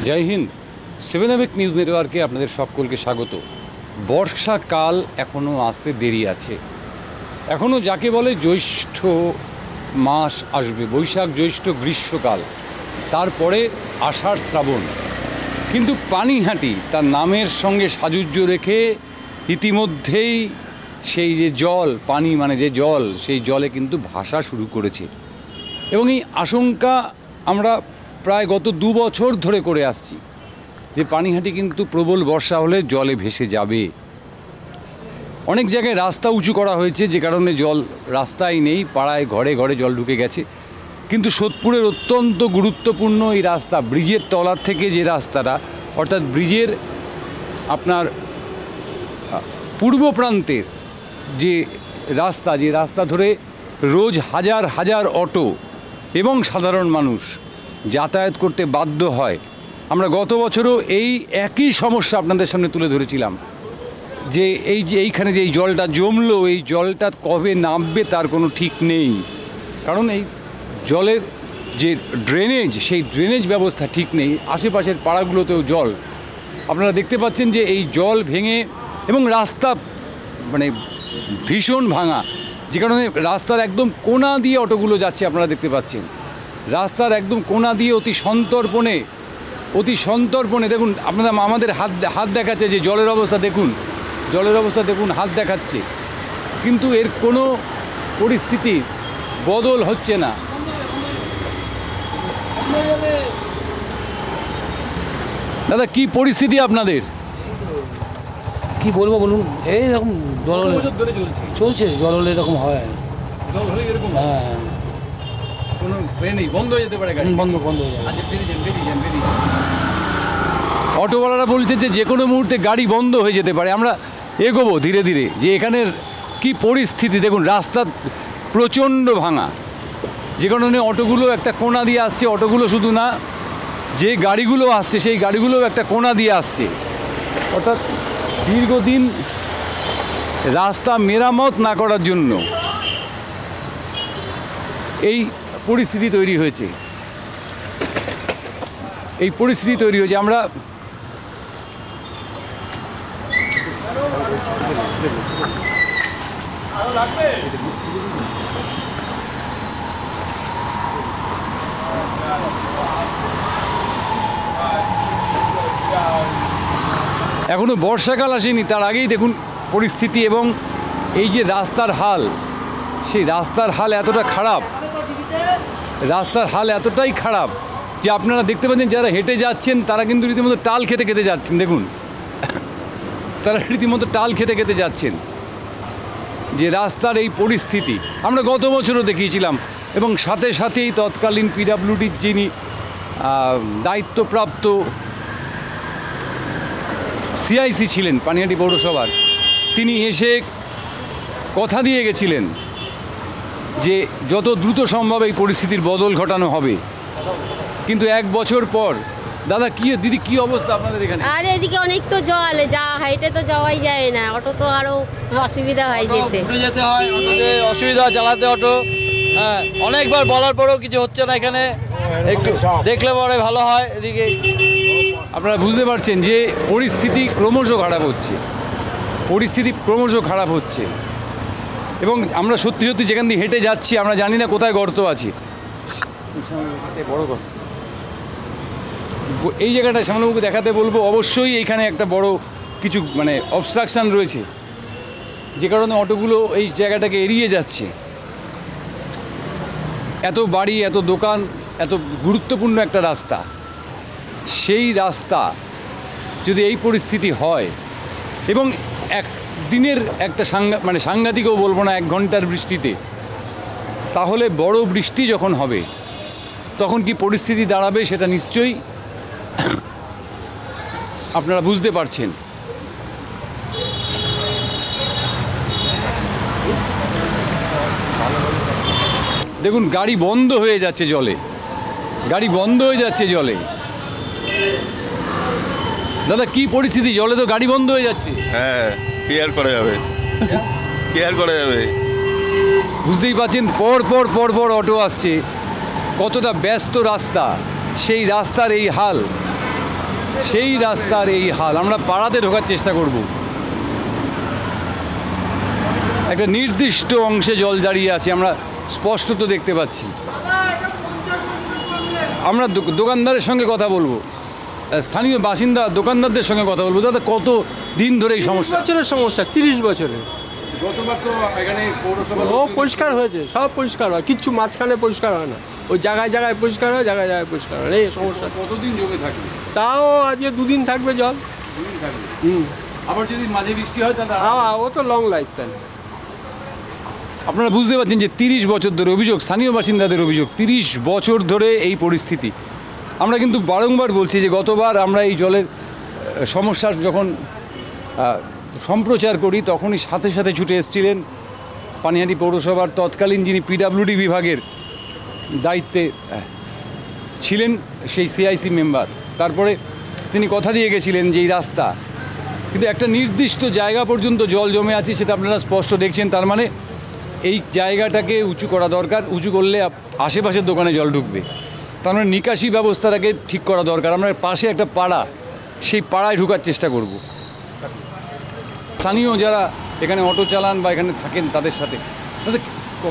জয় Hind. 7 news নেটওয়ার্কে আপনাদের সকলকে স্বাগত। বর্ষাকাল এখনও আসতে দেরি আছে, এখনও যাকে বলে জ্যৈষ্ঠ মাস আসবে, বৈশাখ জ্যৈষ্ঠ গ্রীষ্মকাল, তারপরে আষাঢ় শ্রাবণ। কিন্তু পানিহাটি তার নামের সঙ্গে সাযুজ্য রেখে ইতিমধ্যেই সেই যে জল, পানি মানে যে জল, সেই জলে কিন্তু ভাসা শুরু করেছে। এবং এই আশঙ্কা আমরা প্রায় গত 2 বছর ধরে করে আসছি যে পানিহাটি কিন্তু প্রবল বর্ষা হলে জলে ভেসে যাবে। অনেক জায়গায় রাস্তা উঁচু করা হয়েছে, যে কারণে জল রাস্তায় নেই, পাড়ায় ঘরে ঘরে জল ঢুকে গেছে। কিন্তু সোদপুরের অত্যন্ত গুরুত্বপূর্ণ এই রাস্তা, ব্রিজের তলার থেকে যে রাস্তাটা, অর্থাৎ ব্রিজের আপনার পূর্ব প্রান্তের যে রাস্তা ধরে রোজ হাজার হাজার অটো এবং সাধারণ মানুষ যাতায়াত করতে বাধ্য হয়। আমরা গত বছরও এই একই সমস্যা আপনাদের সামনে তুলে ধরেছিলাম যে এইখানে যে এই জলটা জমলো, এই জলটা কবে নামবে তার কোনো ঠিক নেই। কারণ এই জলের যে ড্রেনেজ, সেই ড্রেনেজ ব্যবস্থা ঠিক নেই। আশেপাশের পাড়াগুলোতেও জল, আপনারা দেখতে পাচ্ছেন যে এই জল ভেঙে, এবং রাস্তা মানে ভীষণ ভাঙা, যে কারণে রাস্তার একদম কোণা দিয়ে অটোগুলো যাচ্ছে। আপনারা দেখতে পাচ্ছেন রাস্তার একদম কোণা দিয়ে অতি সন্তর্পণে দেখুন, আপনারা আমাদের হাত দেখাচ্ছে যে জলের অবস্থা দেখুন, হাত দেখাচ্ছে, কিন্তু এর কোনো পরিস্থিতি বদল হচ্ছে না। দাদা, কি পরিস্থিতি আপনাদের? কি বলবো বলুন, এইরকম জল চলছে, জল হলে এরকম হয়। জল হলে এরকম, হ্যাঁ, কোনো নেই, বন্ধ হয়ে যেতে পারে গাড়ি, বন্ধ হয়ে যায়। আচ্ছা, বেরিয়ে যান। অটোওয়ালারা বলছে যে কোনো মুহূর্তে গাড়ি বন্ধ হয়ে যেতে পারে। আমরা এগোবো ধীরে ধীরে, যে এখানের কি পরিস্থিতি দেখুন। রাস্তা প্রচণ্ড ভাঙা, যে কারণে অটোগুলো একটা কোণা দিয়ে আসছে। অটোগুলো শুধু না, যে গাড়িগুলো আসছে সেই গাড়িগুলো একটা কোণা দিয়ে আসছে। অর্থাৎ দীর্ঘদিন রাস্তা মেরামত না করার জন্য এই পরিস্থিতি তৈরি হয়েছে। আমরা এখনো বর্ষাকাল আসেনি, তার আগেই দেখুন পরিস্থিতি। এবং এই যে রাস্তার হাল, সেই রাস্তার হাল এতটাই খারাপ যে আপনারা দেখতে পাচ্ছেন যারা হেঁটে যাচ্ছেন তারা কিন্তু রীতিমতো টাল খেতে যাচ্ছেন। দেখুন, তারা রীতিমতো টাল খেতে যাচ্ছেন, যে রাস্তার এই পরিস্থিতি আমরা গত বছরও দেখিয়েছিলাম। এবং সাথেই তৎকালীন পিডাব্লিউডির যিনি দায়িত্বপ্রাপ্ত সিআইসি ছিলেন পানিহাটি পৌরসভার, তিনি এসে কথা দিয়ে গেছিলেন যে যত দ্রুত সম্ভব এই পরিস্থিতির বদল ঘটানো হবে। কিন্তু 1 বছর পর, দাদা দিদি কি অবস্থা আপনাদের এখানে? আর এদিকে অনেক তো জল, যা হাইটে তো যাওয়াই যায় না, অটো তো আরো অসুবিধা হয় যেতে হয়, অটোতে অসুবিধা চালাতে। অটো হ্যাঁ, অনেকবার বলার পরেও কিছু হচ্ছে না। এখানে একটু দেখলে পরে ভালো হয়। এদিকে আপনারা বুঝতে পারছেন যে পরিস্থিতি ক্রমশ খারাপ হচ্ছে। এবং আমরা সত্যি যেখান দিয়ে হেঁটে যাচ্ছি, আমরা জানি না কোথায় গর্ত আছে। বড় গর্ত এই জায়গাটা শ্যামলবাবুকে দেখাতে বলবো। অবশ্যই এইখানে একটা বড় কিছু মানে অবস্ট্রাকশান রয়েছে, যে কারণে অটোগুলো এই জায়গাটাকে এড়িয়ে যাচ্ছে। এত বাড়ি, এত দোকান, এত গুরুত্বপূর্ণ একটা রাস্তা, সেই রাস্তা যদি এই পরিস্থিতি হয়, এবং একদিনের একটা সাংঘাতিকও বলবো না, 1 ঘন্টার বৃষ্টিতে, তাহলে বড় বৃষ্টি যখন হবে তখন কি পরিস্থিতি দাঁড়াবে সেটা নিশ্চয়ই আপনারা বুঝতে পারছেন। দেখুন, গাড়ি বন্ধ হয়ে যাচ্ছে জলে। দাদা, কি পরিস্থিতি? জলে তো গাড়ি বন্ধ হয়ে যাচ্ছে। হ্যাঁ, কি আর করা যাবে? বুঝতেই পারছেন, পর অটো আসছে, কতটা ব্যস্ত রাস্তা, সেই রাস্তার এই হাল। সেই রাস্তার এই হাল। আমরা পাড়াতে ঢোকার চেষ্টা করব, একটা নির্দিষ্ট অংশে জল দাঁড়িয়ে আছে, আমরা স্পষ্টত দেখতে পাচ্ছি। আমরা দোকানদারের সঙ্গে কথা বলবো, স্থানীয় বাসিন্দা দোকানদারদের সঙ্গে কথা বলবো। দাদা, কত দিন ধরে এই সমস্যা? বছরের সমস্যা, 30 বছরের। গতবার তো এখানে পৌরসভা ও পরিষ্কার হয়েছে, সব পরিষ্কার হয়, কিচ্ছু মাঝখানে পরিষ্কার হয় না। ওই জায়গায় জায়গায় পরিষ্কার হয়, জায়গায় জায়গায় পরিষ্কার হয়, এই সমস্যা। কতদিন জমে থাকবে? তাও আজকে 2 দিন থাকবে জল। আবার যদি মাঝে বৃষ্টি হয় তাহলে ও তো লং লাইফ তাহলে। আপনারা বুঝতে পারছেন যে 30 বছর ধরে অভিযোগ, স্থানীয় বাসিন্দাদের অভিযোগ, 30 বছর ধরে এই পরিস্থিতি। আমরা কিন্তু বারংবার বলছি যে গতবার আমরা এই জলের সমস্যার যখন সম্প্রচার করি তখনই সাথে সাথে ছুটে এসেছিলেন পানিহাটি পৌরসভার তৎকালীন যিনি পিডাব্লিউডি বিভাগের দায়িত্বে ছিলেন, সেই সিআইসি মেম্বার। তারপরে তিনি কথা দিয়ে গেছিলেন যে এই রাস্তা, কিন্তু একটা নির্দিষ্ট জায়গা পর্যন্ত জল জমে আছে, সেটা আপনারা স্পষ্ট দেখছেন। তার মানে এই জায়গাটাকে উঁচু করা দরকার, উঁচু করলে আশেপাশের দোকানে জল ঢুকবে। তার মানে নিকাশি ব্যবস্থাটাকে ঠিক করা দরকার। আমরা পাশে একটা পাড়া, সেই পাড়ায় ঢোকার চেষ্টা করব। স্থানীয় যারা এখানে অটো চালান বা এখানে থাকেন তাদের সাথে তাদের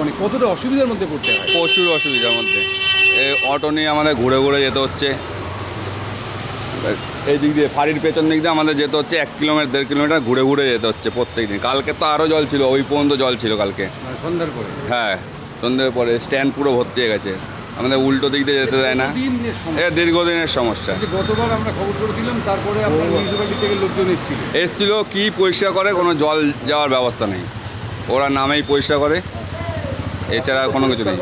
মানে কতটা অসুবিধার মধ্যে পড়তে হয়? প্রচুর অসুবিধার মধ্যে। এই অটো নিয়ে আমাদের ঘুরে ঘুরে যেতে হচ্ছে। এই দিক দিয়ে ফাঁড়ির পেছন দিক দিয়ে আমাদের যেতে হচ্ছে 1 কিলোমিটার 1.5 কিলোমিটার ঘুরে ঘুরে যেতে হচ্ছে প্রত্যেক দিন। কালকে তো আরও জল ছিল, ওই পর্যন্ত জল ছিল কালকে, মানে সন্ধ্যার পরে। হ্যাঁ সন্ধ্যের পরে স্ট্যান্ড পুরো ভর্তি হয়ে গেছে, আমাদের উল্টো দিক দিয়ে যেতে দেয় না। দীর্ঘদিনের সমস্যা। গতবার আমরা খবর করেছিলাম, তারপরে আপনার মিউনিসিপ্যালিটি থেকে লোকজন এসছিল, কি পরিষ্কার করে, কোনো জল যাওয়ার ব্যবস্থা নেই, ওরা নামেই পরিষ্কার করে, এছাড়া কোনো কিছু নেই।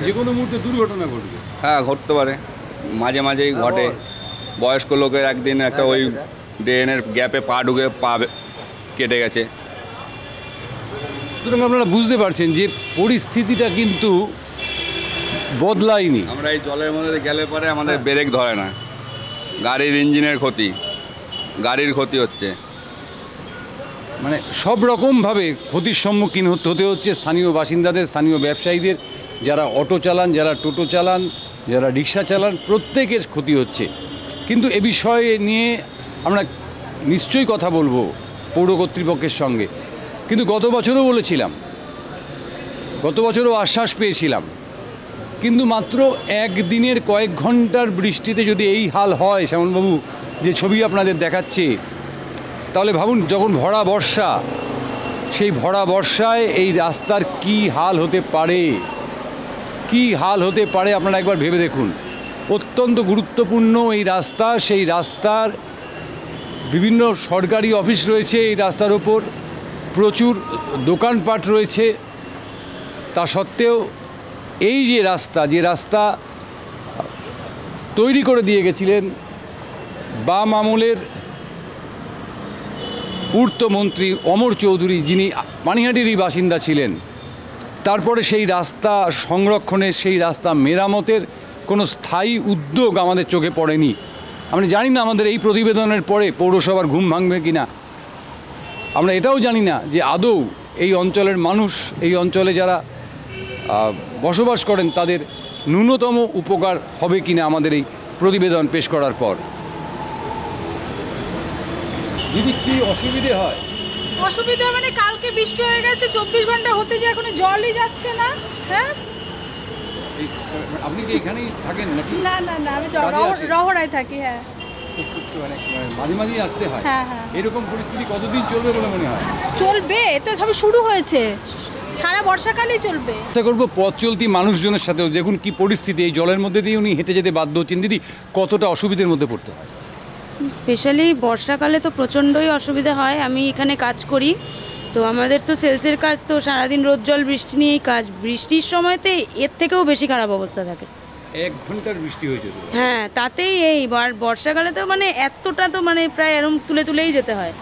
যে কোনো মুহূর্তে দুর্ঘটনা ঘটবে। হ্যাঁ ঘটতে পারে, মাঝে মাঝেই ঘটে। বয়স্ক লোকের একদিন একটা ওই ড্রেনের গ্যাপে পা ঢুকে পা কেটে গেছে। সুতরাং আপনারা বুঝতে পারছেন যে পরিস্থিতিটা কিন্তু বদলায়নি। আমরা এই জলের মধ্যে গেলে পরে আমাদের ব্রেক ধরে না, গাড়ির ইঞ্জিনের ক্ষতি, গাড়ির ক্ষতি হচ্ছে, মানে সব রকমভাবে ক্ষতির সম্মুখীন হতে হচ্ছে স্থানীয় বাসিন্দাদের, স্থানীয় ব্যবসায়ীদের, যারা অটো চালান, যারা টোটো চালান, যারা রিক্সা চালান, প্রত্যেকের ক্ষতি হচ্ছে। কিন্তু এ বিষয়ে নিয়ে আমরা নিশ্চয়ই কথা বলবো পৌর কর্তৃপক্ষের সঙ্গে। কিন্তু গত বছরও বলেছিলাম, গত বছরও আশ্বাস পেয়েছিলাম, কিন্তু মাত্র একদিনের কয়েক ঘন্টার বৃষ্টিতে যদি এই হাল হয় শ্যামলবাবু, যে ছবি আপনাদের দেখাচ্ছে, তাহলে ভাবুন যখন ভরা বর্ষা, সেই ভরা বর্ষায় এই রাস্তার কি হাল হতে পারে, কি হাল হতে পারে আপনারা একবার ভেবে দেখুন। অত্যন্ত গুরুত্বপূর্ণ এই রাস্তা, সেই রাস্তার বিভিন্ন সরকারি অফিস রয়েছে এই রাস্তার ওপর, প্রচুর দোকানপাট রয়েছে। তা সত্ত্বেও এই যে রাস্তা তৈরি করে দিয়ে গেছিলেন বাম আমলের পূর্তমন্ত্রী অমর চৌধুরী, যিনি পানিহাটিরই বাসিন্দা ছিলেন, তারপরে সেই রাস্তা সংরক্ষণের, সেই রাস্তা মেরামতের কোনো স্থায়ী উদ্যোগ আমাদের চোখে পড়েনি। আমরা জানি না আমাদের এই প্রতিবেদনের পরে পৌরসভার ঘুম ভাঙবে কি না। আমরা এটাও জানি না যে আদৌ এই অঞ্চলের মানুষ, এই অঞ্চলে যারা বসবাস করেন, তাদের ন্যূনতম উপকার হবে কি না আমাদের এই প্রতিবেদন পেশ করার পর। দিদি, কি অসুবিধে হয়? অসুবিধা মানে কালকে বৃষ্টি হয়ে গেছে, 24 ঘন্টা হতে যে এখনো জলই যাচ্ছে না। হ্যাঁ, আপনি কি এখানেই থাকেন নাকি? না না না, আমি রহড়ায় থাকি। হ্যাঁ, মাঝে মাঝেই আসতে হয়। হ্যাঁ হ্যাঁ। এরকম পরিস্থিতি কতদিন চলবে বলে মনে হয়? চলবে, তো সবে শুরু হয়েছে, সারা বর্ষাকালই চলবে। চেষ্টা করবো পথ চলতি মানুষজনের সাথেও, দেখুন কি পরিস্থিতি, এই জলের মধ্যে দিয়ে উনি হেঁটে যেতে বাধ্য হচ্ছেন। দিদি, কতটা অসুবিধার মধ্যে পড়তে হয়? স্পেশালি বর্ষাকালে তো প্রচণ্ডই অসুবিধা হয়। আমি এখানে কাজ করি, তো আমাদের তো সেলসের কাজ, তো সারাদিন রোদ জল বৃষ্টি নিয়েই কাজ। বৃষ্টির সময়তে এর থেকেও বেশি খারাপ অবস্থা থাকে। 1 ঘন্টার বৃষ্টি হয়েছে। হ্যাঁ, তাতেই এই বর্ষাকালে তো মানে এতটা তো মানে প্রায় এরম তুলেই যেতে হয়,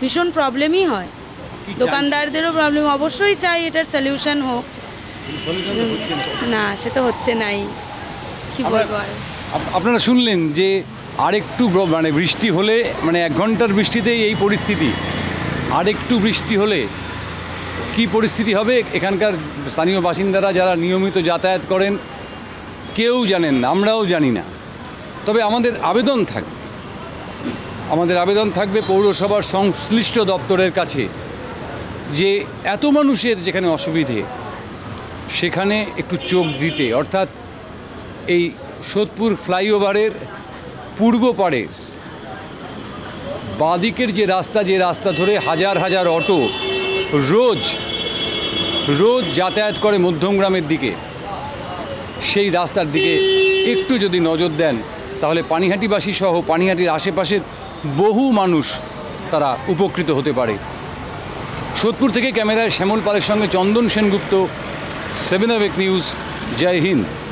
ভীষণ প্রবলেমই হয়। দোকানদারদেরও প্রবলেম। অবশ্যই চাই এটার সলিউশন হোক। না, সে তো হচ্ছে নাই, কি বলবো আর। আপনারা শুনলেন যে আরেকটু মানে বৃষ্টি হলে, মানে 1 ঘন্টার বৃষ্টিতেই এই পরিস্থিতি, আরেকটু বৃষ্টি হলে কি পরিস্থিতি হবে এখানকার স্থানীয় বাসিন্দারা যারা নিয়মিত যাতায়াত করেন কেউ জানেন না, আমরাও জানি না। তবে আমাদের আবেদন থাকবে পৌরসভার সংশ্লিষ্ট দপ্তরের কাছে যে এত মানুষের যেখানে অসুবিধে সেখানে একটু চোখ দিতে, অর্থাৎ এই সোদপুর ফ্লাইওভারের পূর্ব পাড়ে বাঁদিকের যে রাস্তা ধরে হাজার হাজার অটো রোজ যাতায়াত করে মধ্যমগ্রামের দিকে, সেই রাস্তার দিকে একটু যদি নজর দেন তাহলে পানিহাটিবাসী সহ পানিহাটির আশেপাশের বহু মানুষ তারা উপকৃত হতে পারে। সোদপুর থেকে ক্যামেরায় শ্যামল পালের সঙ্গে চন্দন সেনগুপ্ত, 7 নিউজ। জয় হিন্দ।